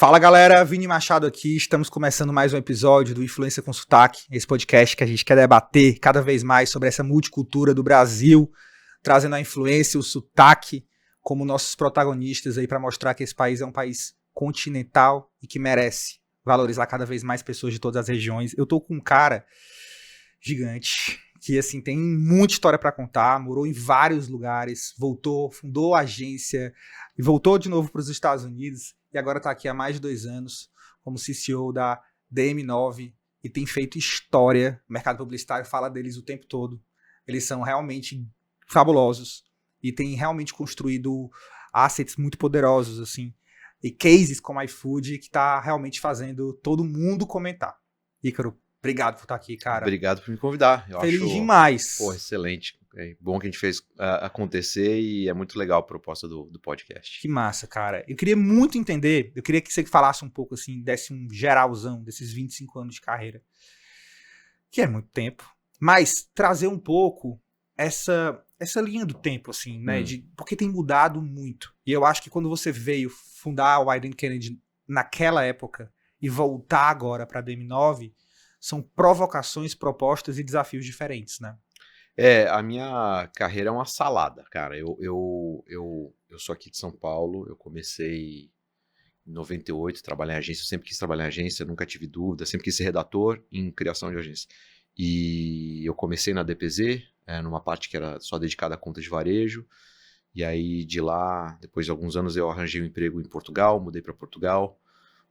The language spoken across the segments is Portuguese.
Fala galera, Vini Machado aqui, estamos começando mais um episódio do Influência com Sotaque, esse podcast que a gente quer debater cada vez mais sobre essa multicultura do Brasil, trazendo a influência, o sotaque como nossos protagonistas aí para mostrar que esse país é um país continental e que merece valorizar cada vez mais pessoas de todas as regiões. Eu tô com um cara gigante que assim tem muita história para contar, morou em vários lugares, voltou, fundou a agência e voltou de novo para os Estados Unidos. E agora está aqui há mais de 2 anos como CCO da DM9 e tem feito história. O mercado publicitário fala deles o tempo todo. Eles são realmente fabulosos e têm realmente construído assets muito poderosos, assim, e cases como iFood que está realmente fazendo todo mundo comentar. Ícaro, obrigado por estar aqui, cara. Obrigado por me convidar. Feliz demais. Pô, excelente. É bom que a gente fez acontecer e é muito legal a proposta do podcast. Que massa, cara. Eu queria muito entender, eu queria que você falasse um pouco, assim, desse um geralzão desses 25 anos de carreira, que é muito tempo, mas trazer um pouco essa linha do tempo, assim, né, porque tem mudado muito. E eu acho que quando você veio fundar a Wieden Kennedy naquela época e voltar agora para a DM9, são provocações, propostas e desafios diferentes, né? A minha carreira é uma salada, cara. Eu sou aqui de São Paulo, eu comecei em 98, trabalhar em agência, eu sempre quis trabalhar em agência, nunca tive dúvida, sempre quis ser redator em criação de agência. E eu comecei na DPZ, numa parte que era só dedicada à conta de varejo, e aí de lá, depois de alguns anos, eu arranjei um emprego em Portugal, mudei para Portugal,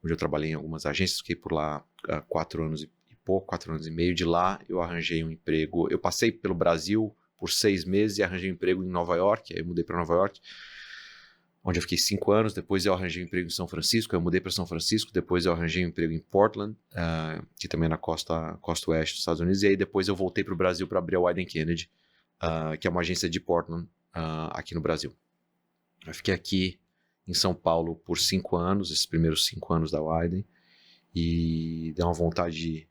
onde eu trabalhei em algumas agências, fiquei por lá 4 anos e pouco, 4 anos e meio. De lá eu arranjei um emprego, eu passei pelo Brasil por 6 meses e arranjei um emprego em Nova York, aí eu mudei para Nova York, onde eu fiquei 5 anos, depois eu arranjei um emprego em São Francisco, eu mudei para São Francisco, depois eu arranjei um emprego em Portland, que também é na costa oeste dos Estados Unidos, e aí depois eu voltei para o Brasil para abrir a Wieden Kennedy, que é uma agência de Portland, aqui no Brasil. Eu fiquei aqui em São Paulo por 5 anos, esses primeiros 5 anos da Wieden, e deu uma vontade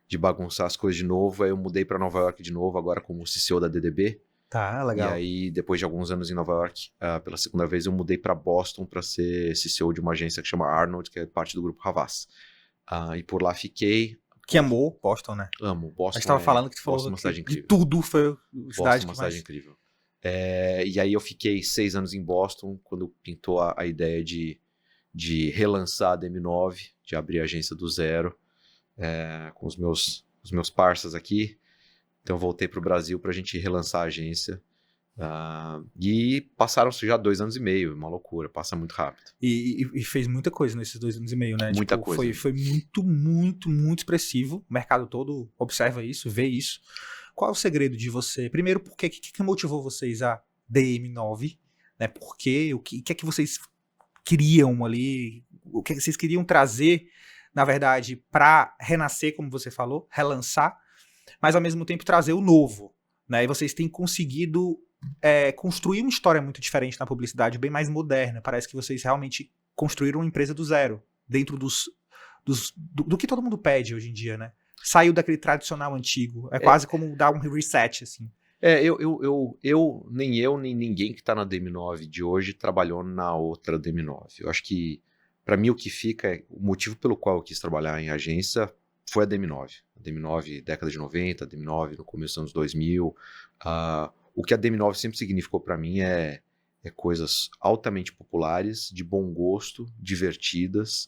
de bagunçar as coisas de novo, aí eu mudei para Nova York de novo, agora como CCO da DDB. Tá, legal. E aí, depois de alguns anos em Nova York, pela segunda vez eu mudei para Boston para ser CCO de uma agência que chama Arnold, que é parte do grupo Havas. E por lá fiquei. Que amou Boston, né? Amo, Boston. A gente tava falando que tu falou uma que cidade incrível. de tudo foi a Boston cidade é uma que cidade mais... incrível. E aí eu fiquei 6 anos em Boston, quando pintou a ideia de relançar a DM9, de abrir a agência do zero, com os meus parceiros aqui. Então eu voltei para o Brasil para a gente relançar a agência. E passaram-se já 2 anos e meio, uma loucura, passa muito rápido. E fez muita coisa nesses 2 anos e meio, né? Muita coisa. Foi muito, muito, muito expressivo. O mercado todo observa isso, vê isso. Qual é o segredo de você? Primeiro, o que motivou vocês a DM9? Né? Por quê? O que é que vocês queriam ali? O que vocês queriam trazer, na verdade, para renascer, como você falou, relançar, mas ao mesmo tempo trazer o novo, né? E vocês têm conseguido construir uma história muito diferente na publicidade, bem mais moderna. Parece que vocês realmente construíram uma empresa do zero, dentro do que todo mundo pede hoje em dia, né? Saiu daquele tradicional antigo. É quase como dar um reset, assim. Nem eu, nem ninguém que está na DM9 de hoje trabalhou na outra DM9. Eu acho que, para mim, o que fica, o motivo pelo qual eu quis trabalhar em agência foi a DM9. A DM9, década de 90, a DM9 no começo dos anos 2000. O que a DM9 sempre significou para mim é coisas altamente populares, de bom gosto, divertidas,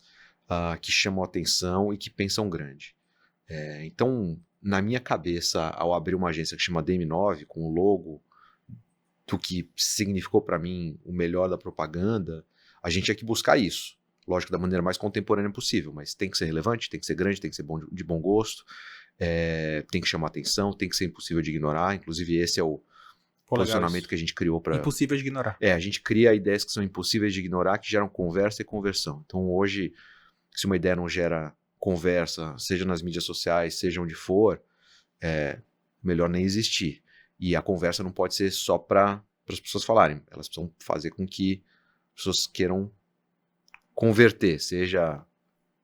que chamam atenção e que pensam grande. Então, na minha cabeça, ao abrir uma agência que chama DM9, com o logo do que significou para mim o melhor da propaganda, a gente tinha que buscar isso. Lógico, da maneira mais contemporânea possível, mas tem que ser relevante, tem que ser grande, tem que ser de bom gosto, tem que chamar atenção, tem que ser impossível de ignorar. Inclusive, esse é o posicionamento que a gente criou para... Impossível de ignorar. A gente cria ideias que são impossíveis de ignorar, que geram conversa e conversão. Então, hoje, se uma ideia não gera conversa, seja nas mídias sociais, seja onde for, melhor nem existir. E a conversa não pode ser só para as pessoas falarem, elas precisam fazer com que as pessoas queiram converter, seja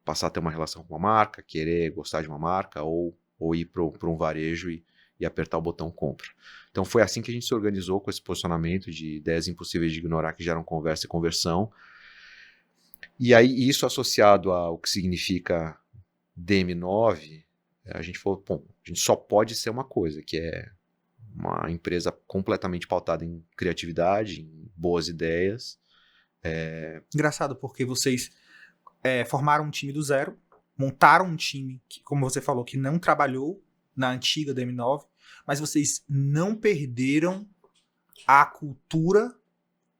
passar a ter uma relação com uma marca, querer gostar de uma marca, ou ir para um varejo e apertar o botão compra. Então foi assim que a gente se organizou com esse posicionamento de ideias impossíveis de ignorar que geram conversa e conversão. E aí, isso associado ao que significa DM9, a gente falou, bom, a gente só pode ser uma coisa, que é uma empresa completamente pautada em criatividade, em boas ideias. Engraçado, porque vocês formaram um time do zero, montaram um time que, como você falou, que não trabalhou na antiga DM9, mas vocês não perderam a cultura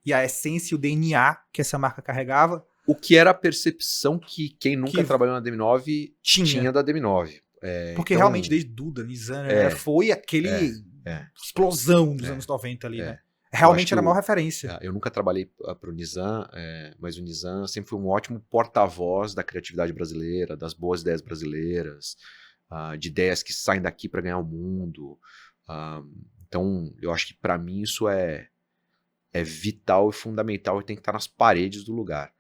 e a essência e o DNA que essa marca carregava. O que era a percepção que quem nunca Que trabalhou na DM9 tinha da DM9. Porque Então, realmente, desde Duda, Nizam, foi aquele explosão dos anos 90 ali, né? Realmente era a maior referência. Eu nunca trabalhei para o Nizam, mas o Nizam sempre foi um ótimo porta-voz da criatividade brasileira, das boas ideias brasileiras, de ideias que saem daqui para ganhar o mundo. Então, eu acho que para mim isso é vital e fundamental e tem que estar nas paredes do lugar.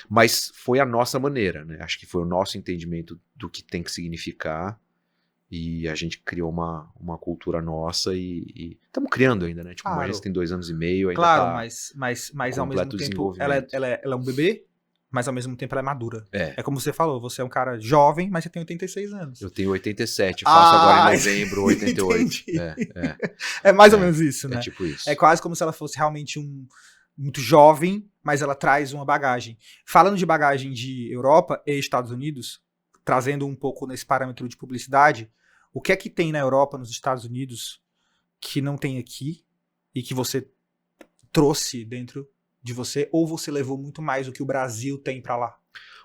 Mas foi a nossa maneira, né? Acho que foi o nosso entendimento do que tem que significar e a gente criou uma cultura nossa e estamos criando ainda, né? Tipo, Claro. a agência tem 2 anos e meio, ainda Claro, tá mas ao mesmo tempo desenvolvimento. ela é um bebê, mas ao mesmo tempo ela é madura. É como você falou, você é um cara jovem, mas você tem 86 anos. Eu tenho 87, faço agora em entendi. novembro 88. É mais ou menos isso, né? É tipo isso. É quase como se ela fosse realmente muito jovem, mas ela traz uma bagagem. Falando de bagagem de Europa e Estados Unidos, trazendo um pouco nesse parâmetro de publicidade, o que é que tem na Europa, nos Estados Unidos, que não tem aqui e que você trouxe dentro de você, ou você levou muito mais do que o Brasil tem pra lá?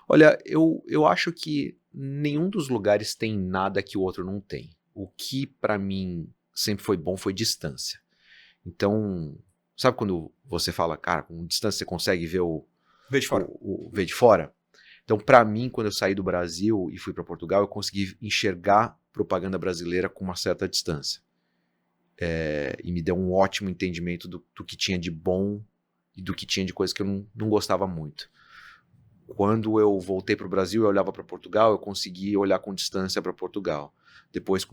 Olha, eu acho que nenhum dos lugares tem nada que o outro não tem. O que pra mim sempre foi bom foi distância. Então, sabe quando você fala, cara, com distância você consegue ver Vê de fora. ver de fora? Então, pra mim, quando eu saí do Brasil e fui pra Portugal, eu consegui enxergar propaganda brasileira com uma certa distância. E me deu um ótimo entendimento do que tinha de bom e do que tinha de coisa que eu não gostava muito. Quando eu voltei para o Brasil e olhava para Portugal, eu consegui olhar com distância para Portugal. Depois,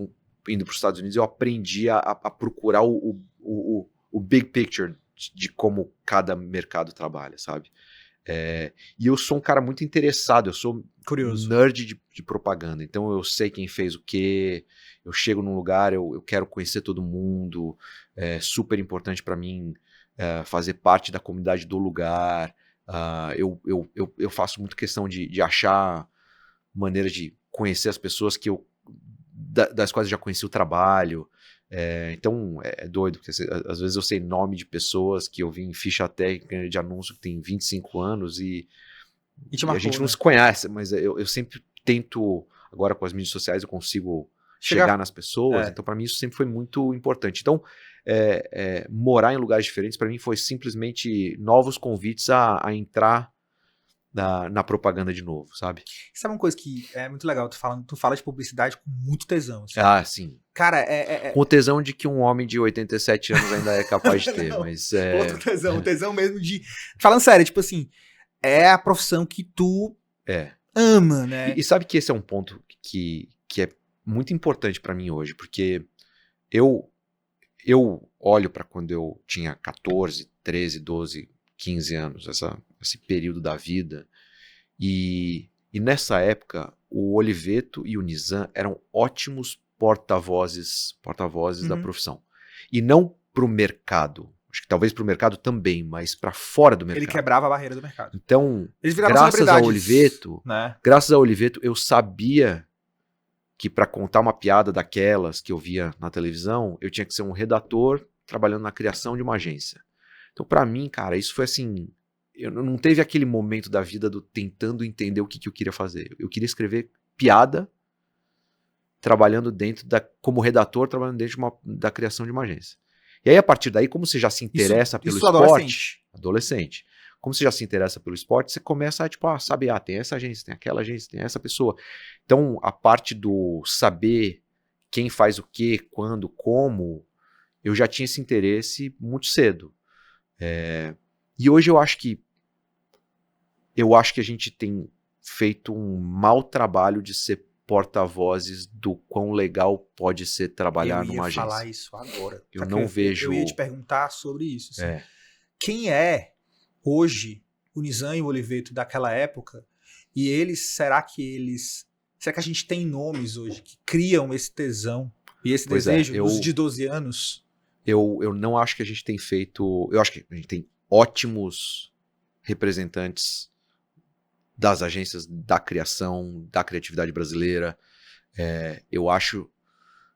indo para os Estados Unidos, eu aprendi a procurar o big picture de como cada mercado trabalha, sabe? E eu sou um cara muito interessado, eu sou Curioso. nerd de propaganda, então eu sei quem fez o quê, eu chego num lugar, eu quero conhecer todo mundo, é super importante para mim fazer parte da comunidade do lugar. Eu faço muito questão de achar maneiras de conhecer as pessoas das quais eu já conheci o trabalho. Então é doido, porque às vezes eu sei nome de pessoas que eu vi em ficha técnica de anúncio que tem 25 anos e a gente não se conhece, mas eu sempre tento, agora com as mídias sociais eu consigo chegar nas pessoas, então para mim isso sempre foi muito importante. Então morar em lugares diferentes para mim foi simplesmente novos convites a entrar na propaganda de novo, sabe? Sabe uma coisa que é muito legal, tu fala de publicidade com muito tesão. Assim. Sim. Cara, com o tesão de que um homem de 87 anos ainda é capaz de ter, mas outro tesão, o tesão mesmo de... Falando sério, tipo assim, é a profissão que tu ama, né? E sabe que esse é um ponto que é muito importante pra mim hoje, porque eu olho pra quando eu tinha 14, 13, 12, 15 anos, esse período da vida, e nessa época o Oliveto e o Nizam eram ótimos porta-vozes da profissão. E não pro mercado, acho que talvez pro mercado também, mas pra fora do mercado. Ele quebrava a barreira do mercado. Então, graças ao Oliveto, eu sabia que para contar uma piada daquelas que eu via na televisão, eu tinha que ser um redator trabalhando na criação de uma agência. Então, pra mim, cara, isso foi assim... Eu não teve aquele momento da vida do tentando entender o que eu queria fazer. Eu queria escrever piada trabalhando como redator, trabalhando dentro da criação de uma agência. E aí, a partir daí, como você já se interessa pelo esporte... Adolescente. Como você já se interessa pelo esporte, você começa a, saber, tem essa agência, tem aquela agência, tem essa pessoa. Então, a parte do saber quem faz o quê, quando, como, eu já tinha esse interesse muito cedo. E hoje eu acho que a gente tem feito um mau trabalho de ser porta-vozes do quão legal pode ser trabalhar numa agência. Eu ia falar isso agora. Eu não vejo... Eu ia te perguntar sobre isso. Assim. Quem é, hoje, o Nizam e o Oliveto daquela época, e será que a gente tem nomes hoje que criam esse tesão e esse Pois é, desejo dos de 12 anos? eu não acho que a gente tem feito... Eu acho que a gente tem ótimos representantes das agências da criação, da criatividade brasileira. Eu acho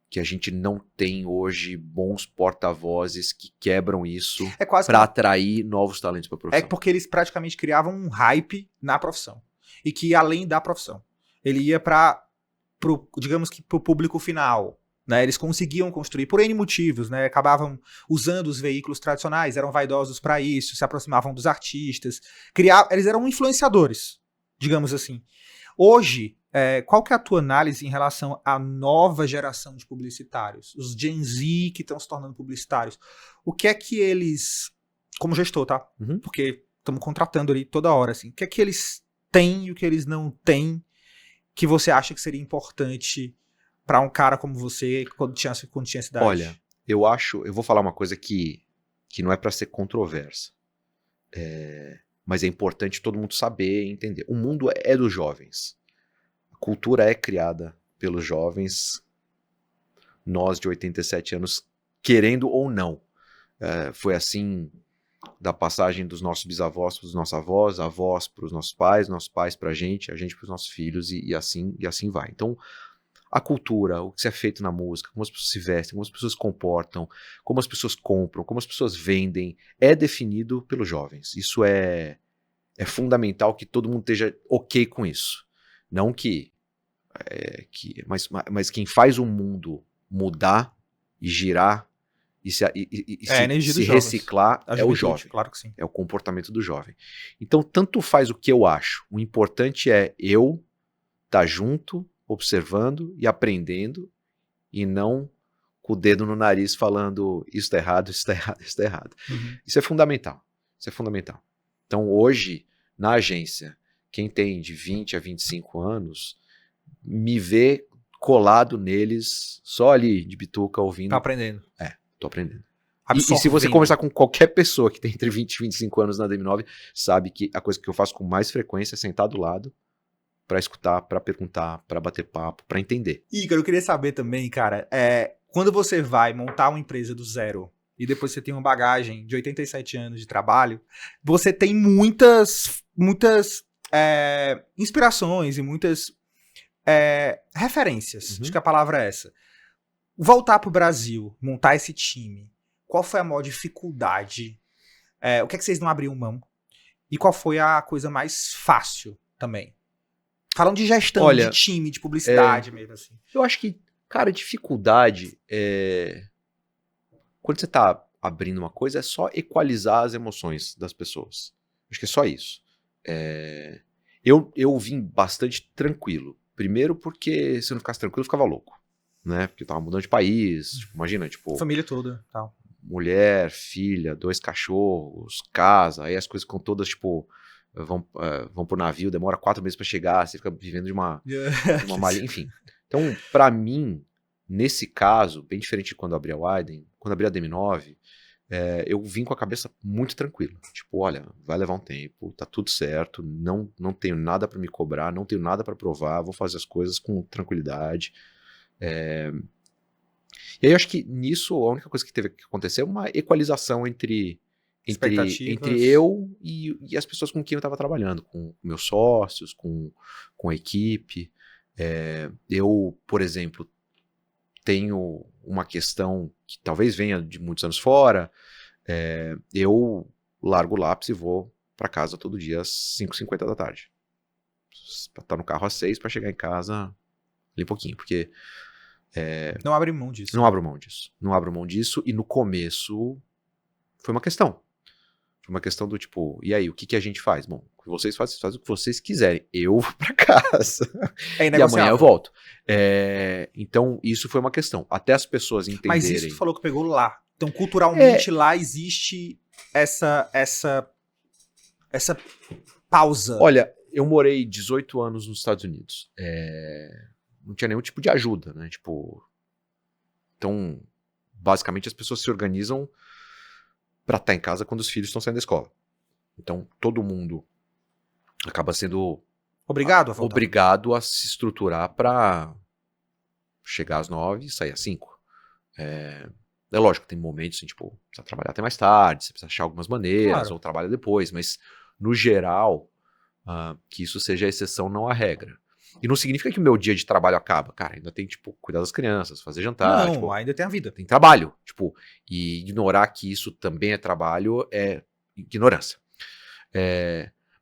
que a gente não tem hoje bons porta-vozes que quebram isso para atrair novos talentos para a profissão. É porque eles praticamente criavam um hype na profissão. E que além da profissão, ele ia digamos que pro público final, né? Eles conseguiam construir por N motivos, né? Acabavam usando os veículos tradicionais, eram vaidosos para isso, se aproximavam dos artistas, eles eram influenciadores, digamos assim. Hoje, qual que é a tua análise em relação à nova geração de publicitários? Os Gen Z que estão se tornando publicitários. O que é que eles... Como gestor, tá? Uhum. Porque estamos contratando ali toda hora, assim. O que é que eles têm e o que eles não têm que você acha que seria importante para um cara como você quando tinha essa idade? Olha, eu vou falar uma coisa que não é para ser controversa. Mas é importante todo mundo saber e entender. O mundo é dos jovens. A cultura é criada pelos jovens. Nós de 87 anos, querendo ou não. Foi assim da passagem dos nossos bisavós para os nossos avós para os nossos pais para a gente para os nossos filhos e assim vai. Então, a cultura, o que é feito na música, como as pessoas se vestem, como as pessoas se comportam, como as pessoas compram, como as pessoas vendem, é definido pelos jovens. Isso é fundamental que todo mundo esteja ok com isso. Não mas quem faz o mundo mudar e girar e se reciclar é o jovem. Claro que sim. É o comportamento do jovem. Então, tanto faz o que eu acho. O importante é eu estar junto, observando e aprendendo, e não com o dedo no nariz falando isso tá errado, isso tá errado, isso tá errado. Uhum. Isso é fundamental. Isso é fundamental. Então, hoje, na agência, quem tem de 20 a 25 anos, me vê colado neles, só ali de bituca, ouvindo. Tá aprendendo. Tô aprendendo. E se você conversar com qualquer pessoa que tem entre 20 e 25 anos na DM9, sabe que a coisa que eu faço com mais frequência é sentar do lado pra escutar, pra perguntar, pra bater papo, pra entender. Igor, eu queria saber também, cara, quando você vai montar uma empresa do zero e depois você tem uma bagagem de 87 anos de trabalho, você tem muitas inspirações e muitas referências. Uhum. Acho que a palavra é essa. Voltar pro Brasil, montar esse time, qual foi a maior dificuldade? O que é que vocês não abriam mão? E qual foi a coisa mais fácil também? Falando de gestão, de time, de publicidade mesmo, assim. Eu acho que, cara, dificuldade quando você tá abrindo uma coisa, é só equalizar as emoções das pessoas. Acho que é só isso. Eu vim bastante tranquilo. Primeiro porque se eu não ficasse tranquilo, eu ficava louco. Né? Porque eu tava mudando de país, tipo, imagina, tipo... Família toda, tal. Mulher, filha, 2 cachorros, casa, aí as coisas ficam todas, tipo, vão pro navio, demora 4 meses pra chegar, você fica vivendo de uma malinha, enfim. Então, pra mim, nesse caso, bem diferente de quando eu abri a Widen, quando eu abri a DM9, eu vim com a cabeça muito tranquila. Tipo, olha, vai levar um tempo, tá tudo certo, não tenho nada pra me cobrar, não tenho nada pra provar, vou fazer as coisas com tranquilidade. E aí eu acho que nisso a única coisa que teve que acontecer é uma equalização entre eu e as pessoas com quem eu estava trabalhando, com meus sócios, com a equipe. Eu, por exemplo, tenho uma questão que talvez venha de muitos anos fora. Eu largo o lápis e vou para casa todo dia às 5h50 da tarde. Pra estar no carro às 6 para chegar em casa ali pouquinho, porque não abre mão disso. Não abro mão disso. Não abro mão disso. E no começo foi uma questão. Foi uma questão do tipo, e aí, o que a gente faz? Bom, o que vocês fazem o que vocês quiserem. Eu vou pra casa. E amanhã eu volto. Então, isso foi uma questão. Até as pessoas entenderem. Mas isso tu falou que pegou lá. Então, culturalmente, lá existe essa pausa. Olha, eu morei 18 anos nos Estados Unidos. Não tinha nenhum tipo de ajuda, né? Tipo, então, basicamente as pessoas se organizam pra estar em casa quando os filhos estão saindo da escola. Então, todo mundo acaba sendo Obrigado a se estruturar para chegar às 9 e sair às 5. É lógico, tem momentos, assim, tipo, precisa trabalhar até mais tarde, você precisa achar algumas maneiras, Claro. ou trabalha depois, mas, no geral, que isso seja a exceção, não a regra. E não significa que o meu dia de trabalho acaba. Cara, ainda tem, tipo, cuidar das crianças, fazer jantar, Não, tipo, ainda tem a vida. tem trabalho, tipo, e ignorar que isso também é trabalho é ignorância.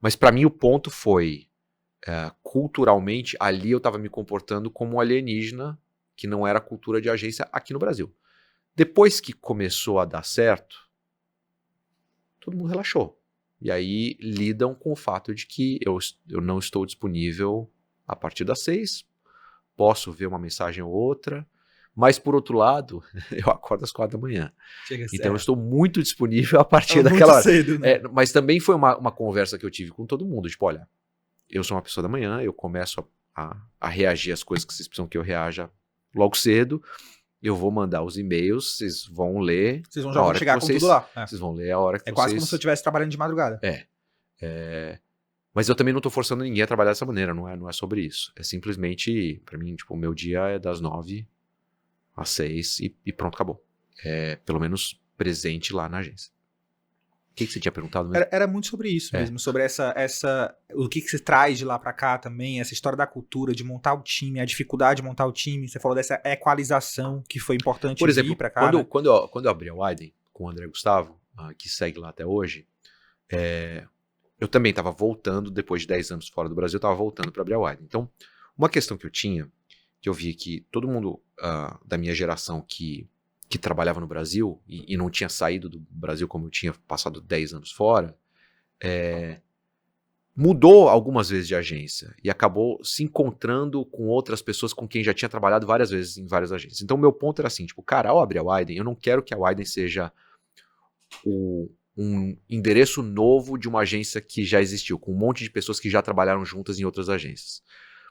Mas pra mim o ponto foi, culturalmente, ali eu tava me comportando como um alienígena, que não era a cultura de agência aqui no Brasil. Depois que começou a dar certo, todo mundo relaxou. E aí lidam com o fato de que eu não estou disponível a partir das 6, posso ver uma mensagem ou outra, mas por outro lado, eu acordo às 4 da manhã. Então eu estou muito disponível a partir daquela hora. Cedo, né? Mas também foi uma conversa que eu tive com todo mundo, tipo, olha, eu sou uma pessoa da manhã, eu começo a reagir às coisas que vocês precisam que eu reaja logo cedo, eu vou mandar os e-mails, vocês vão ler Vocês a já vão hora que chegar com vocês... tudo lá. Vocês vão ler a hora que É vocês... quase como se eu estivesse trabalhando de madrugada. Mas eu também não tô forçando ninguém a trabalhar dessa maneira, não é sobre isso. É simplesmente, pra mim, tipo, o meu dia é das 9 às 6 e pronto, acabou. Pelo menos presente lá na agência. O que você tinha perguntado mesmo? Era muito sobre isso mesmo, sobre o que você traz de lá pra cá também, essa história da cultura, de montar o time, a dificuldade de montar o time. Você falou dessa equalização que foi importante Por exemplo, vir pra cá, quando eu abri a Widen com o André Gustavo, que segue lá até hoje, eu também estava voltando, depois de 10 anos fora do Brasil, eu estava voltando para abrir a Widen. Então, uma questão que eu tinha, que eu vi que todo mundo da minha geração que trabalhava no Brasil e não tinha saído do Brasil como eu tinha passado 10 anos fora, mudou algumas vezes de agência e acabou se encontrando com outras pessoas com quem já tinha trabalhado várias vezes em várias agências. Então, meu ponto era assim, tipo, cara, ao abrir a Widen, eu não quero que a Widen seja um endereço novo de uma agência que já existiu, com um monte de pessoas que já trabalharam juntas em outras agências.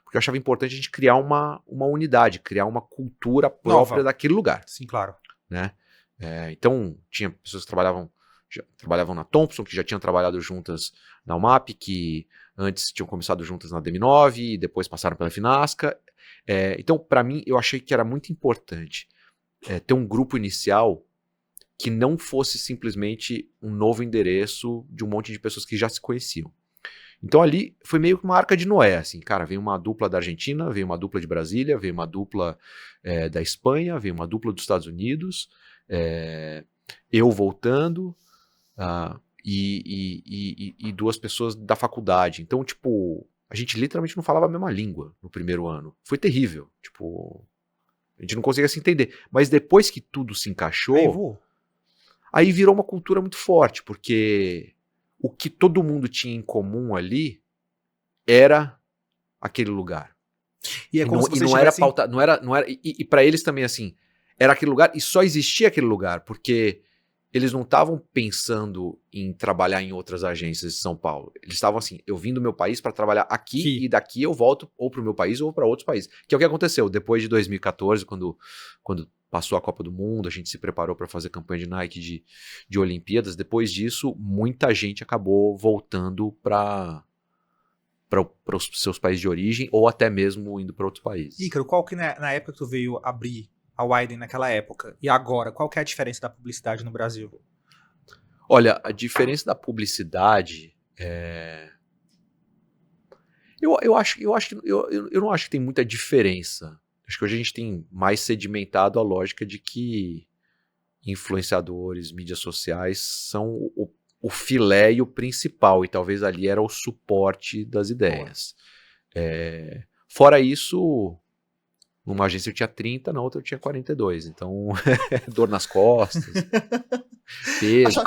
Porque eu achava importante a gente criar uma unidade, criar uma cultura própria daquele lugar. Sim, claro. Né? Então, tinha pessoas que trabalhavam na Thompson, que já tinham trabalhado juntas na UMAP, que antes tinham começado juntas na DM9 e depois passaram pela Finasca. Então, para mim, eu achei que era muito importante ter um grupo inicial que não fosse simplesmente um novo endereço de um monte de pessoas que já se conheciam. Então ali foi meio que uma arca de Noé, assim, cara, veio uma dupla da Argentina, veio uma dupla de Brasília, veio uma dupla da Espanha, veio uma dupla dos Estados Unidos, eu voltando, e duas pessoas da faculdade. Então, tipo, a gente literalmente não falava a mesma língua no primeiro ano. Foi terrível, tipo, a gente não conseguia se entender. Mas depois que tudo se encaixou, aí virou uma cultura muito forte, porque o que todo mundo tinha em comum ali era aquele lugar. E é como se não era pautado, não era, e para eles também assim, era aquele lugar e só existia aquele lugar, porque eles não estavam pensando em trabalhar em outras agências de São Paulo. Eles estavam assim, eu vim do meu país para trabalhar aqui e daqui eu volto ou para o meu país ou para outros países. Que é o que aconteceu depois de 2014, quando passou a Copa do Mundo, a gente se preparou para fazer campanha de Nike de Olimpíadas. Depois disso, muita gente acabou voltando para os seus países de origem ou até mesmo indo para outros países. Ícaro, qual que na época que tu veio abrir a Widen naquela época e agora, qual que é a diferença da publicidade no Brasil? Olha, a diferença da publicidade eu não acho que tem muita diferença. Acho que hoje a gente tem mais sedimentado a lógica de que influenciadores, mídias sociais são o filé e o principal, e talvez ali era o suporte das ideias. Fora isso, numa agência eu tinha 30, na outra eu tinha 42, então dor nas costas, peso,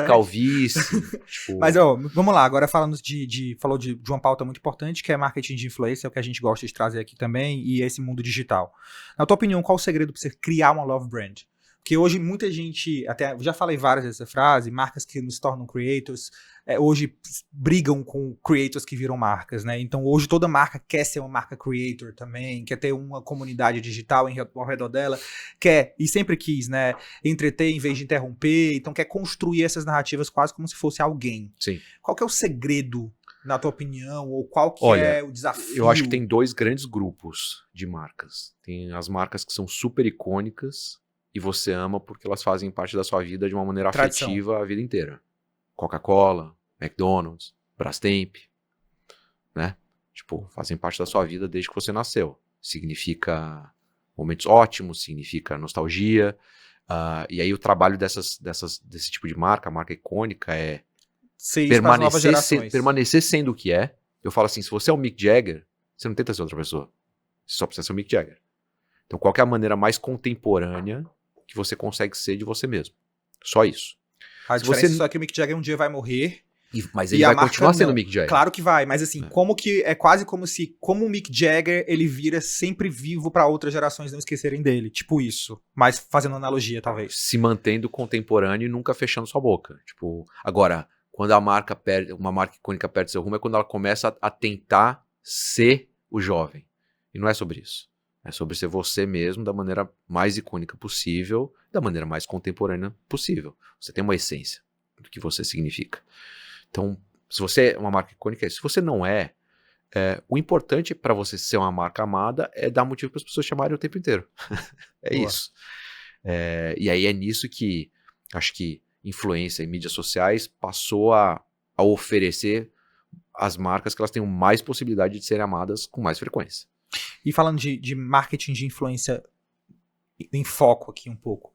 calvície. Tipo... Mas vamos lá, agora falando falou de uma pauta muito importante, que é marketing de influência, é o que a gente gosta de trazer aqui também, e esse mundo digital. Na tua opinião, qual o segredo para você criar uma love brand? Porque hoje muita gente, até já falei várias dessa frase, marcas que nos tornam creators, hoje brigam com creators que viram marcas, né? Então hoje toda marca quer ser uma marca creator também, quer ter uma comunidade digital ao redor dela, quer, e sempre quis, né, entreter em vez de interromper, então quer construir essas narrativas quase como se fosse alguém. Sim. Qual que é o segredo, na tua opinião, ou qual que é o desafio? Eu acho que tem 2 grandes grupos de marcas. Tem as marcas que são super icônicas e você ama porque elas fazem parte da sua vida de uma maneira afetiva a vida inteira. Coca-Cola, McDonald's, Brastemp, né? Tipo, fazem parte da sua vida desde que você nasceu. Significa momentos ótimos, significa nostalgia. E aí o trabalho desse tipo de marca, a marca icônica, é permanecer sendo o que é. Eu falo assim, se você é o Mick Jagger, você não tenta ser outra pessoa. Você só precisa ser o Mick Jagger. Então qual que é a maneira mais contemporânea que você consegue ser de você mesmo? Só isso. A diferença só é que o Mick Jagger um dia vai morrer. Mas ele vai continuar sendo o Mick Jagger. Claro que vai, mas assim, como que é quase como se, como o Mick Jagger, ele vira sempre vivo para outras gerações não esquecerem dele. Tipo isso. Mas fazendo analogia, talvez. Se mantendo contemporâneo e nunca fechando sua boca. Tipo, agora, quando uma marca icônica perde seu rumo, é quando ela começa a tentar ser o jovem. E não é sobre isso. É sobre ser você mesmo da maneira mais icônica possível, da maneira mais contemporânea possível. Você tem uma essência do que você significa. Então, se você é uma marca icônica, se você não o importante para você ser uma marca amada é dar motivo para as pessoas chamarem o tempo inteiro. Isso. E aí é nisso que acho que influência em mídias sociais passou a oferecer às marcas que elas tenham mais possibilidade de serem amadas com mais frequência. E falando de marketing de influência em foco aqui um pouco,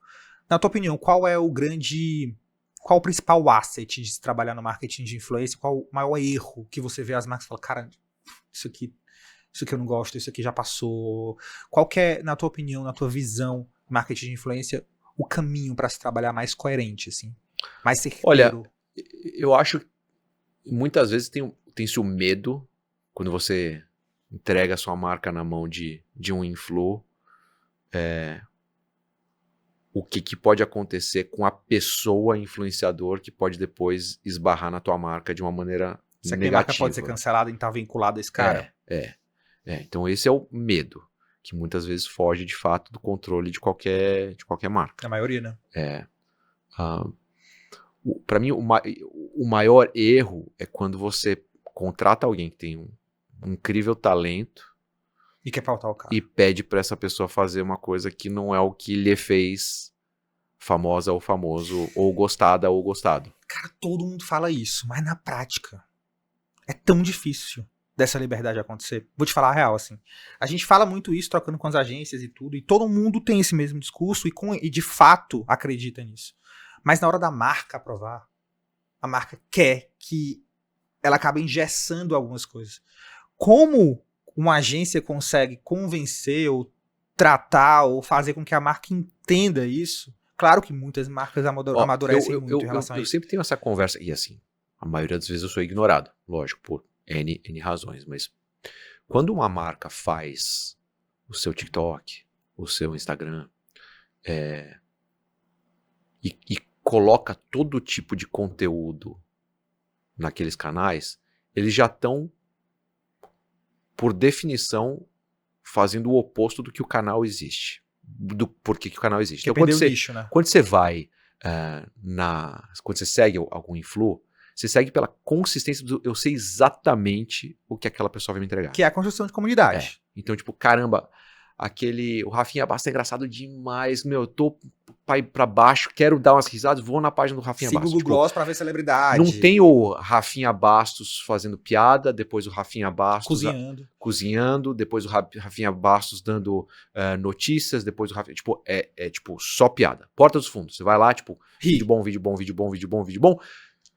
na tua opinião, qual é o principal asset de se trabalhar no marketing de influência? Qual o maior erro que você vê as marcas e fala, cara, isso aqui eu não gosto, isso aqui já passou. Qual que é, na tua opinião, na tua visão, marketing de influência, o caminho para se trabalhar mais coerente, assim? Mais certeiro? Olha, eu acho que muitas vezes tem-se o medo quando você entrega a sua marca na mão de um influ, o que pode acontecer com a pessoa influenciador que pode depois esbarrar na tua marca de uma maneira Será negativa. que a marca pode ser cancelada e estar vinculada a esse cara? Então esse é o medo, que muitas vezes foge de fato do controle de qualquer marca. A maioria, né? Para mim, o maior erro é quando você contrata alguém que tem um incrível talento e quer pautar o cara. E pede para essa pessoa fazer uma coisa que não é o que lhe fez famosa ou famoso, ou gostada ou gostado. Cara, todo mundo fala isso, mas na prática é tão difícil dessa liberdade acontecer. Vou te falar a real, assim. A gente fala muito isso, trocando com as agências e tudo, e todo mundo tem esse mesmo discurso e de fato acredita nisso. Mas na hora da marca aprovar, a marca quer que ela acabe engessando algumas coisas. Como uma agência consegue convencer ou tratar ou fazer com que a marca entenda isso? Claro que muitas marcas amadurecem muito em relação a isso. Eu sempre tenho essa conversa, e assim, a maioria das vezes eu sou ignorado, lógico, por N razões, mas quando uma marca faz o seu TikTok, o seu Instagram, e coloca todo tipo de conteúdo naqueles canais, eles já estão, por definição, fazendo o oposto do que o canal existe. Do porquê que o canal existe. Então, quando você vai quando você segue algum influ, você segue pela consistência do eu sei exatamente o que aquela pessoa vai me entregar. Que é a construção de comunidade. Então, tipo, caramba, o Rafinha Bastos é engraçado demais, eu tô pra baixo, quero dar umas risadas, vou na página do Rafinha Bastos. Sigo o Google Gloss pra ver celebridade. Não tem o Rafinha Bastos fazendo piada, depois o Rafinha Bastos cozinhando, depois o Rafinha Bastos dando notícias, depois o Rafinha, tipo, só piada. Porta dos fundos, você vai lá, tipo, vídeo bom.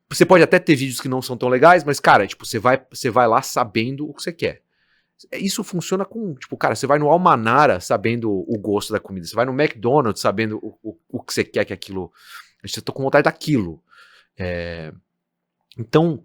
Você pode até ter vídeos que não são tão legais, mas, cara, tipo, você vai lá sabendo o que você quer. Isso funciona com, tipo, cara, você vai no Almanara sabendo o gosto da comida, você vai no McDonald's sabendo o que você quer que aquilo, você tá com vontade daquilo. Então,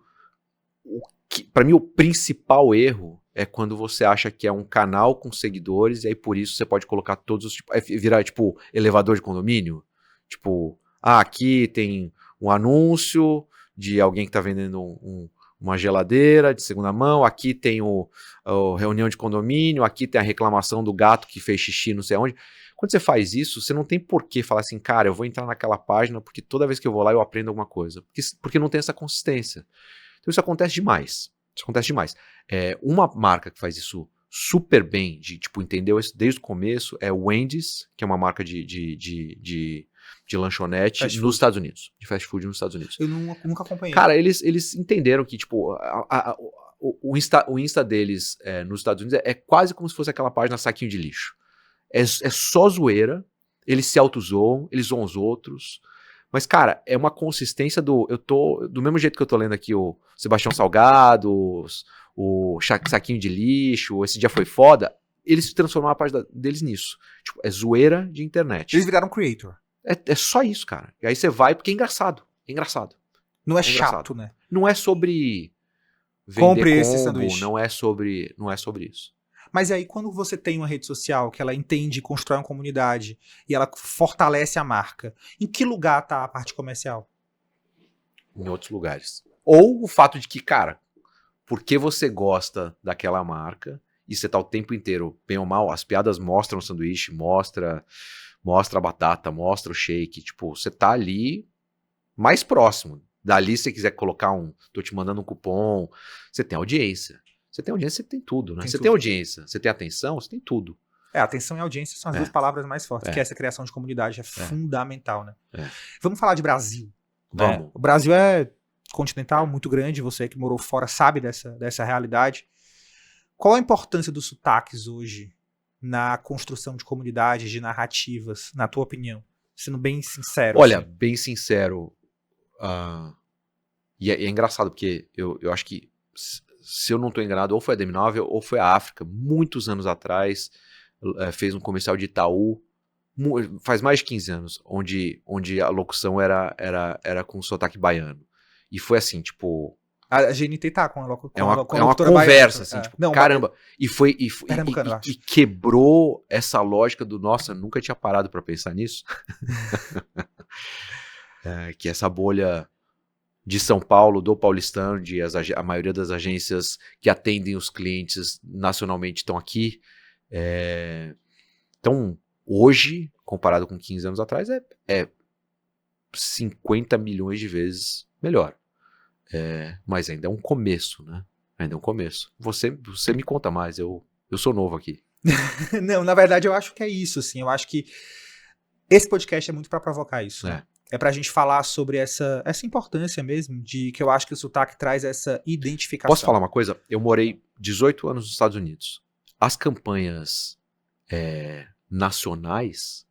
pra mim o principal erro é quando você acha que é um canal com seguidores e aí por isso você pode colocar todos os, virar tipo elevador de condomínio. Tipo, aqui tem um anúncio de alguém que tá vendendo uma geladeira de segunda mão, aqui tem o reunião de condomínio, aqui tem a reclamação do gato que fez xixi não sei onde. Quando você faz isso, você não tem por que falar assim, cara, eu vou entrar naquela página porque toda vez que eu vou lá eu aprendo alguma coisa. Porque não tem essa consistência. Então isso acontece demais. Isso acontece demais. Uma marca que faz isso super bem, de tipo, entendeu isso desde o começo, é o Wendy's, que é uma marca de lanchonete nos Estados Unidos. De fast food nos Estados Unidos. Eu nunca acompanhei. Cara, eles entenderam que, tipo, o Insta deles nos Estados Unidos é quase como se fosse aquela página saquinho de lixo. É só zoeira, eles se auto-zoam, eles zoam os outros. Mas, cara, é uma consistência do mesmo jeito que eu tô lendo aqui o Sebastião Salgado, o saquinho de lixo, esse dia foi foda, eles se transformaram a página deles nisso. Tipo, é zoeira de internet. Eles viraram creator. É só isso, cara. E aí você vai porque é engraçado. É engraçado. Não é chato, né? Não é sobre vender Compre esse sanduíche. não é sobre isso. Mas aí quando você tem uma rede social que ela entende e constrói uma comunidade e ela fortalece a marca, em que lugar tá a parte comercial? Em outros lugares. Ou o fato de que, cara, porque você gosta daquela marca e você tá o tempo inteiro, bem ou mal, as piadas mostram o sanduíche, mostra a batata, mostra o shake, tipo, você tá ali mais próximo. Dali, se você quiser colocar tô te mandando um cupom, você tem audiência. Você tem audiência, você tem tudo, né? Você tem audiência, você tem atenção, você tem tudo. Atenção e audiência são as duas palavras mais fortes, que essa criação de comunidade é fundamental, né? Vamos falar de Brasil. Vamos. O Brasil é continental, muito grande, você que morou fora sabe dessa realidade. Qual a importância dos sotaques hoje na construção de comunidades, de narrativas, na tua opinião? Sendo bem sincero. Olha, assim. bem sincero, e é engraçado, porque eu acho que, se eu não estou enganado, ou foi a DM9 ou foi a África, muitos anos atrás, fez um comercial de Itaú, faz mais de 15 anos, onde a locução era com sotaque baiano. E foi assim, tipo... A GNT tá com a é uma conversa, baiana, assim, tipo, não, caramba. E quebrou essa lógica do, nossa, nunca tinha parado para pensar nisso. Que essa bolha de São Paulo, do paulistano, a maioria das agências que atendem os clientes nacionalmente estão aqui. Então, hoje, comparado com 15 anos atrás, é 50 milhões de vezes melhor. Mas ainda é um começo, né? Ainda é um começo. Você me conta mais, eu sou novo aqui. Não, na verdade eu acho que é isso, assim. Eu acho que esse podcast é muito para provocar isso. Né? É pra gente falar sobre essa importância mesmo, de que eu acho que o sotaque traz essa identificação. Posso falar uma coisa? Eu morei 18 anos nos Estados Unidos. As campanhas nacionais,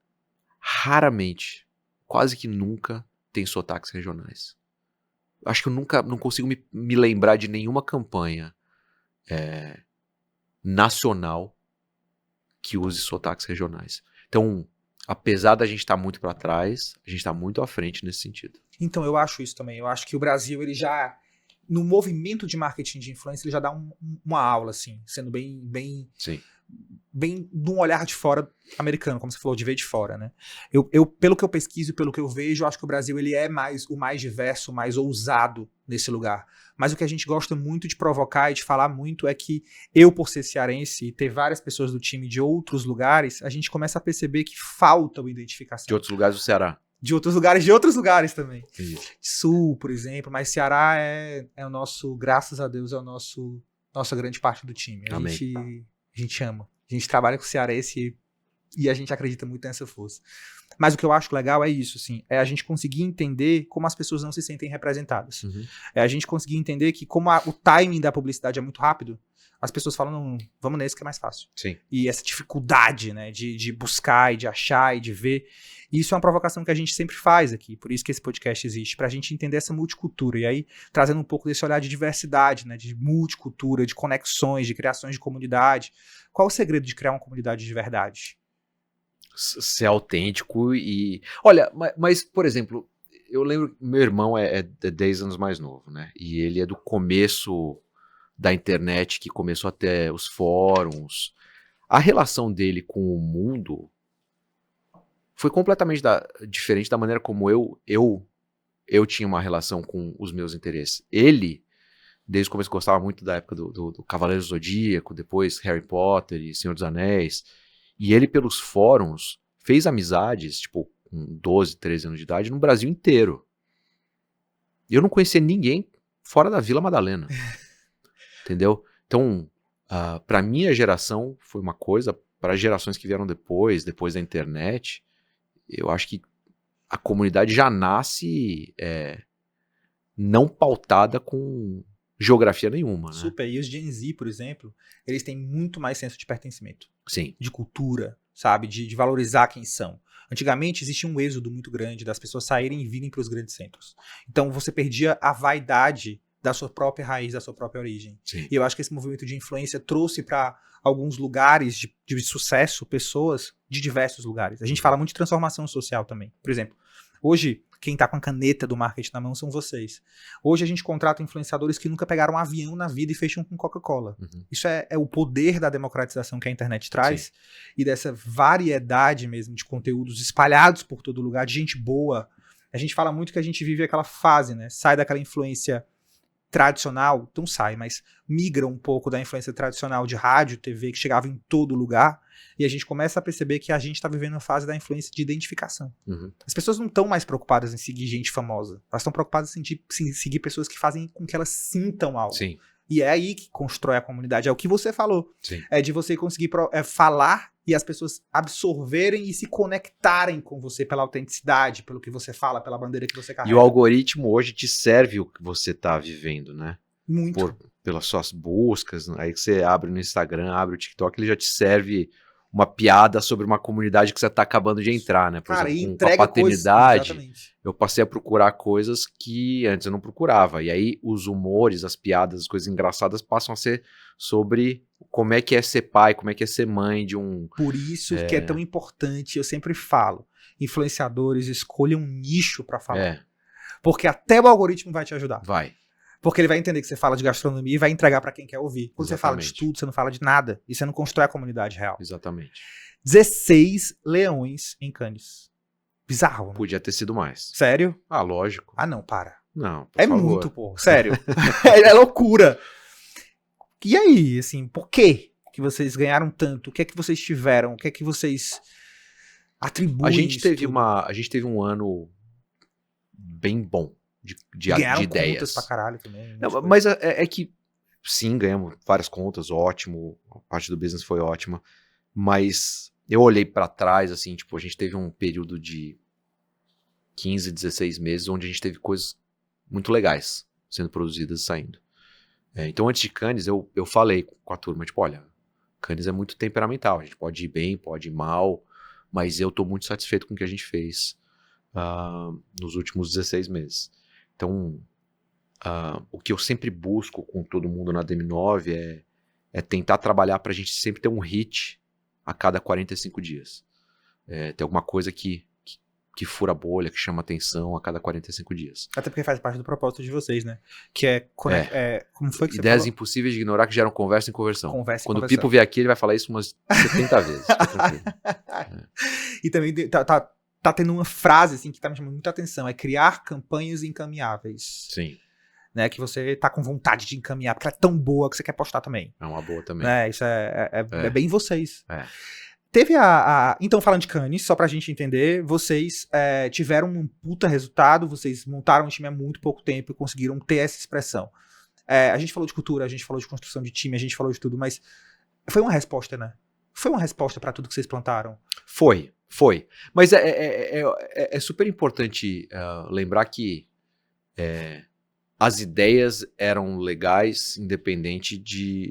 raramente, quase que nunca, tem sotaques regionais. Acho que eu não consigo me lembrar de nenhuma campanha nacional que use sotaques regionais. Então, apesar da gente estar muito para trás, a gente está muito à frente nesse sentido. Então, eu acho isso também. Eu acho que o Brasil, ele já, no movimento de marketing de influência, ele já dá uma aula, assim, sendo bem de um olhar de fora americano, como você falou, de ver de fora, né? Pelo que eu pesquiso, pelo que eu vejo, eu acho que o Brasil ele é o mais diverso, o mais ousado nesse lugar. Mas o que a gente gosta muito de provocar e de falar muito é que eu, por ser cearense e ter várias pessoas do time de outros lugares, a gente começa a perceber que falta uma identificação. De outros lugares do Ceará. De outros lugares também. Isso. Sul, por exemplo, mas Ceará é o nosso, graças a Deus, é o nossa grande parte do time. A gente ama. A gente trabalha com cearense e a gente acredita muito nessa força. Mas o que eu acho legal é isso, assim, é a gente conseguir entender como as pessoas não se sentem representadas. Uhum. É a gente conseguir entender que como o timing da publicidade é muito rápido, as pessoas falam, não, vamos nesse que é mais fácil. Sim. E essa dificuldade, né, de buscar e de achar e de ver. E isso é uma provocação que a gente sempre faz aqui, por isso que esse podcast existe, pra gente entender essa multicultura. E aí, trazendo um pouco desse olhar de diversidade, né, de multicultura, de conexões, de criações de comunidade. Qual o segredo de criar uma comunidade de verdade? Ser autêntico e... Olha, mas por exemplo, eu lembro que meu irmão é 10 anos mais novo, né? E ele é do começo da internet, que começou até os fóruns. A relação dele com o mundo foi completamente diferente da maneira como eu tinha uma relação com os meus interesses. Ele, desde o começo, gostava muito da época do Cavaleiro do Zodíaco, depois Harry Potter e Senhor dos Anéis. E ele, pelos fóruns, fez amizades, tipo, com 12, 13 anos de idade, no Brasil inteiro. E eu não conhecia ninguém fora da Vila Madalena. Entendeu? Então, pra minha geração, foi uma coisa. Para as gerações que vieram depois da internet, eu acho que a comunidade já nasce não pautada com geografia nenhuma, né? Super. E os Gen Z, por exemplo, eles têm muito mais senso de pertencimento. Sim. De cultura, sabe? De valorizar quem são. Antigamente existia um êxodo muito grande das pessoas saírem e virem para os grandes centros. Então você perdia a vaidade da sua própria raiz, da sua própria origem. Sim. E eu acho que esse movimento de influência trouxe para alguns lugares de sucesso pessoas de diversos lugares. A gente fala muito de transformação social também. Por exemplo, hoje, quem tá com a caneta do marketing na mão são vocês. Hoje a gente contrata influenciadores que nunca pegaram um avião na vida e fecham com Coca-Cola. Uhum. Isso é o poder da democratização que a internet traz e dessa variedade mesmo de conteúdos espalhados por todo lugar, de gente boa. A gente fala muito que a gente vive aquela fase, né? Sai daquela influência tradicional, então sai, mas migra um pouco da influência tradicional de rádio, TV, que chegava em todo lugar, e a gente começa a perceber que a gente está vivendo a fase da influência de identificação. Uhum. As pessoas não estão mais preocupadas em seguir gente famosa, elas estão preocupadas em seguir pessoas que fazem com que elas sintam algo. Sim. E é aí que constrói a comunidade, é o que você falou. Sim. É de você conseguir falar e as pessoas absorverem e se conectarem com você pela autenticidade, pelo que você fala, pela bandeira que você carrega. E o algoritmo hoje te serve o que você tá vivendo, né? Muito. Pelas suas buscas, aí que você abre no Instagram, abre o TikTok, ele já te serve uma piada sobre uma comunidade que você tá acabando de entrar, né? Por Cara, exemplo, com a entrega paternidade, coisas, eu passei a procurar coisas que antes eu não procurava. E aí os humores, as piadas, as coisas engraçadas passam a ser sobre como é que é ser pai, como é que é ser mãe de um... Por isso que é tão importante, eu sempre falo, influenciadores, escolham um nicho pra falar. Porque até o algoritmo vai te ajudar. Vai. Porque ele vai entender que você fala de gastronomia e vai entregar pra quem quer ouvir. Quando Exatamente. você fala de tudo, você não fala de nada. E você não constrói a comunidade real. Exatamente. 16 leões em Cannes. Bizarro, né? Podia ter sido mais. Sério? Ah, lógico. Ah, não, para. Não, por É favor. muito, pô. Sério. É loucura. E aí, assim, por que vocês ganharam tanto? O que é que vocês tiveram? O que é que vocês atribuem? A gente teve um ano bem bom de ganharam ideias. contas pra caralho também. Não, mas é que, sim, ganhamos várias contas, ótimo. A parte do business foi ótima. Mas eu olhei pra trás, assim, tipo, a gente teve um período de 15, 16 meses onde a gente teve coisas muito legais sendo produzidas e saindo. Então, antes de Cannes, eu falei com a turma, tipo, olha, Cannes é muito temperamental, a gente pode ir bem, pode ir mal, mas eu tô muito satisfeito com o que a gente fez nos últimos 16 meses. Então, o que eu sempre busco com todo mundo na DM9 é tentar trabalhar pra gente sempre ter um hit a cada 45 dias. Ter alguma coisa que fura a bolha, que chama atenção a cada 45 dias. Até porque faz parte do propósito de vocês, né? Que é como foi que você Ideias falou? impossíveis de ignorar que geram conversa em conversão. Conversa em Quando conversão. o Pipo vier aqui, ele vai falar isso umas 70 vezes. E também tá tendo uma frase assim que tá me chamando muita atenção, é criar campanhas encaminháveis. Sim. Né, que você tá com vontade de encaminhar, porque ela é tão boa que você quer postar também. É uma boa também. Né, isso é bem vocês. Teve então, falando de Cannes, só pra gente entender, vocês tiveram um puta resultado, vocês montaram um time há muito pouco tempo e conseguiram ter essa expressão. A gente falou de cultura, a gente falou de construção de time, a gente falou de tudo, mas foi uma resposta, né? Foi uma resposta pra tudo que vocês plantaram? Foi. Mas é super importante lembrar que as ideias eram legais independente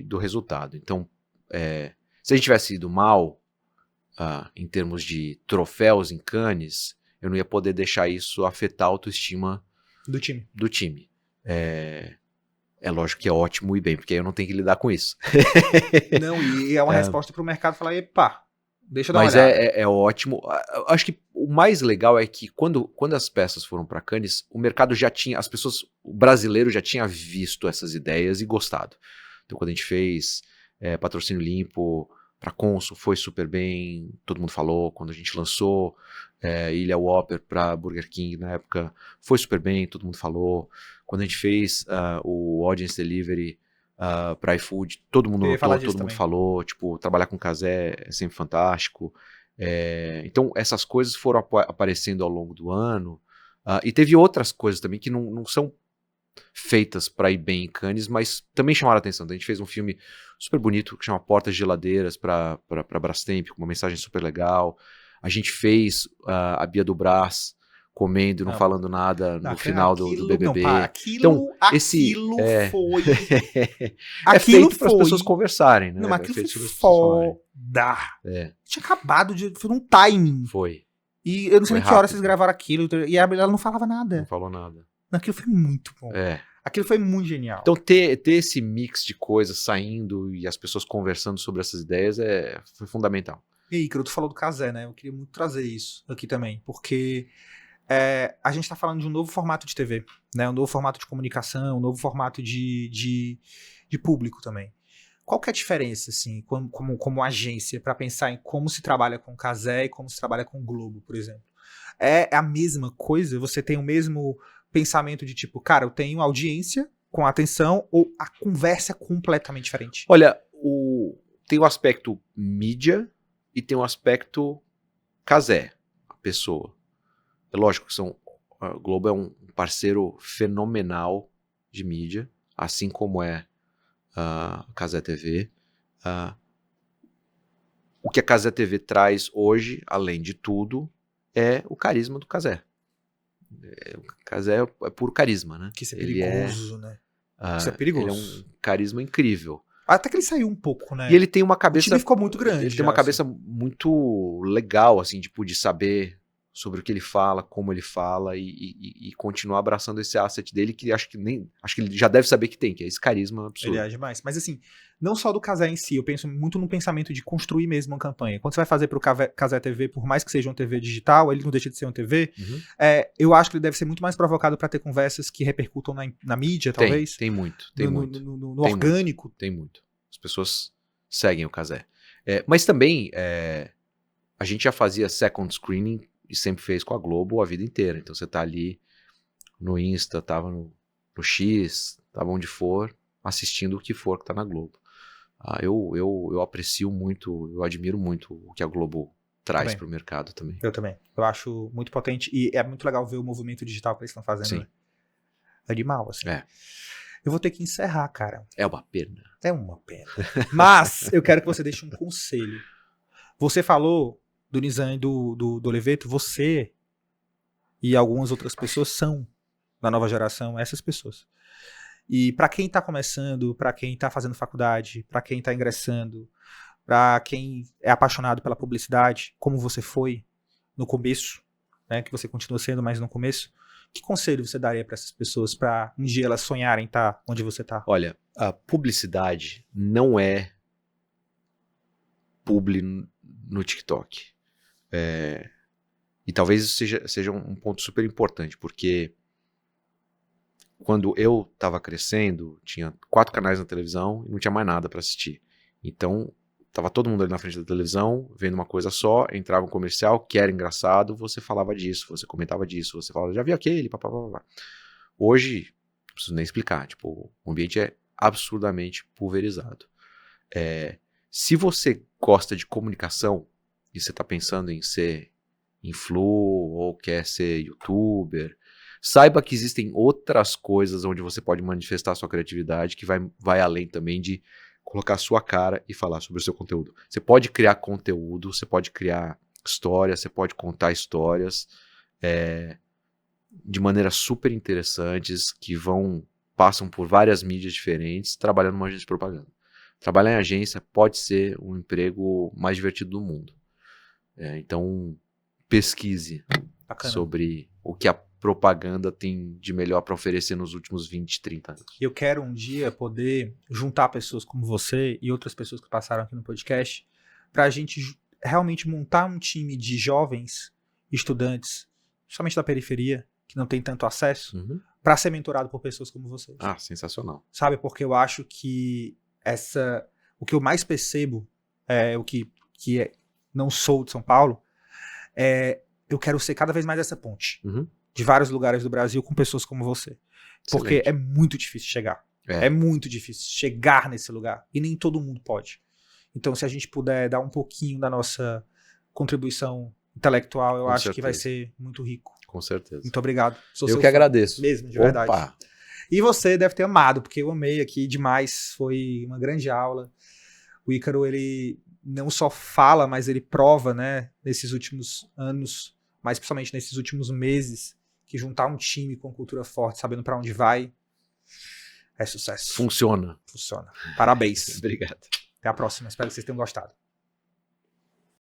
do resultado. Então, se a gente tivesse ido mal em termos de troféus em Cannes, eu não ia poder deixar isso afetar a autoestima Do time. É lógico que é ótimo e bem, porque aí eu não tenho que lidar com isso. Não, e é uma resposta pro mercado falar, epa, deixa eu dar uma Mas olhada. é ótimo. Acho que o mais legal é que quando as peças foram para Cannes, o mercado já tinha, o brasileiro já tinha visto essas ideias e gostado. Então quando a gente fez Patrocínio Limpo, pra Consul, foi super bem, todo mundo falou. Quando a gente lançou Ilha Whopper pra Burger King na época, foi super bem, todo mundo falou. Quando a gente fez o Audience Delivery pra iFood, todo mundo Eu ia falar notou, disso todo mundo também. falou. Tipo, trabalhar com Cazé é sempre fantástico. Então, essas coisas foram aparecendo ao longo do ano. E teve outras coisas também que não são feitas para ir bem em Cannes, mas também chamaram a atenção. A gente fez um filme super bonito que chama Portas Geladeiras para Brastemp, com uma mensagem super legal. A gente fez a Bia do Brás comendo e não falando nada no final do BBB. Não, pá, Então, aquilo foi... é feito para as foi... pessoas conversarem, né? Não, mas É aquilo feito foi para as pessoas falarem. foda. Tinha acabado de... Foi um timing. Foi. E eu não sei Foi nem que hora rápido. vocês gravaram aquilo. E ela não falava Não nada. falou nada. Aquilo foi muito bom. Aquilo foi muito genial. Então ter esse mix de coisas saindo e as pessoas conversando sobre essas ideias foi fundamental. E aí, Ícaro, tu falou do Cazé, né? Eu queria muito trazer isso aqui também, porque a gente tá falando de um novo formato de TV, né? Um novo formato de comunicação, um novo formato de público também. Qual que é a diferença, assim, como agência, para pensar em como se trabalha com o Cazé e como se trabalha com o Globo, por exemplo? É a mesma coisa? Você tem o mesmo pensamento de tipo, cara, eu tenho audiência com atenção, ou a conversa é completamente diferente? Olha, tem o aspecto mídia e tem o aspecto Cazé, a pessoa. É lógico que a Globo é um parceiro fenomenal de mídia, assim como é a Cazé TV. O que a Cazé TV traz hoje, além de tudo, é o carisma do Cazé. O Cazé é puro carisma, né? Que isso é perigoso, né? Isso é perigoso. Ele é um carisma incrível. Até que ele saiu um pouco, né? E ele tem uma cabeça... O time ficou muito grande. Ele tem uma cabeça muito legal, assim, tipo, de saber sobre o que ele fala, como ele fala e continuar abraçando esse asset dele que acho que ele já deve saber que tem, que é esse carisma absurdo. Ele é demais. Mas assim, não só do Cazé em si, eu penso muito no pensamento de construir mesmo uma campanha. Quando você vai fazer pro Cazé TV, por mais que seja uma TV digital, ele não deixa de ser uma TV, eu acho que ele deve ser muito mais provocado para ter conversas que repercutam na mídia, talvez. Tem muito. No orgânico. Tem muito. As pessoas seguem o Cazé. Mas também, a gente já fazia second screening e sempre fez com a Globo a vida inteira. Então você tá ali no Insta, tava no X, tava onde for, assistindo o que for que tá na Globo. Eu aprecio muito, eu admiro muito o que a Globo traz pro mercado também. Eu também. Eu acho muito potente e é muito legal ver o movimento digital que eles estão fazendo. Sim. Né? É animal, assim. Eu vou ter que encerrar, cara. É uma pena. É uma pena. Mas eu quero que você deixe um conselho. Você falou do Nizam e do Oliveto, você e algumas outras pessoas são da nova geração, essas pessoas. E para quem tá começando, para quem tá fazendo faculdade, para quem tá ingressando, para quem é apaixonado pela publicidade, como você foi no começo, né, que você continua sendo, mas no começo, que conselho você daria para essas pessoas para um dia elas sonharem estar onde você tá? Olha, a publicidade não é publi no TikTok. E talvez isso seja um ponto super importante, porque quando eu estava crescendo, tinha 4 canais na televisão e não tinha mais nada para assistir. Então, tava todo mundo ali na frente da televisão, vendo uma coisa só, entrava um comercial que era engraçado, você falava disso, você comentava disso, você falava, já viu aquele, papapá. Hoje, não preciso nem explicar, tipo, o ambiente é absurdamente pulverizado. Se você gosta de comunicação e você está pensando em ser influ ou quer ser youtuber, saiba que existem outras coisas onde você pode manifestar sua criatividade que vai além também de colocar a sua cara e falar sobre o seu conteúdo. Você pode criar conteúdo, você pode criar histórias, você pode contar histórias de maneiras super interessantes que passam por várias mídias diferentes trabalhando numa agência de propaganda. Trabalhar em agência pode ser o emprego mais divertido do mundo. Então, pesquise sobre o que a propaganda tem de melhor para oferecer nos últimos 20, 30 anos. Eu quero um dia poder juntar pessoas como você e outras pessoas que passaram aqui no podcast para a gente realmente montar um time de jovens estudantes, somente da periferia, que não tem tanto acesso, para ser mentorado por pessoas como vocês. Sensacional. Sabe, porque eu acho que o que eu mais percebo não sou de São Paulo, eu quero ser cada vez mais essa ponte de vários lugares do Brasil com pessoas como você. Porque Excelente. é muito difícil chegar. É muito difícil chegar nesse lugar. E nem todo mundo pode. Então, se a gente puder dar um pouquinho da nossa contribuição intelectual, eu acho que vai ser muito rico. Com certeza. Muito obrigado. Eu que agradeço. Mesmo, de verdade. Opa! E você deve ter amado, porque eu amei aqui demais. Foi uma grande aula. O Ícaro, ele não só fala, mas ele prova, né, nesses últimos anos, mas principalmente nesses últimos meses, que juntar um time com cultura forte, sabendo pra onde vai, é sucesso. Funciona. Funciona. Parabéns. Obrigado. Até a próxima. Espero que vocês tenham gostado.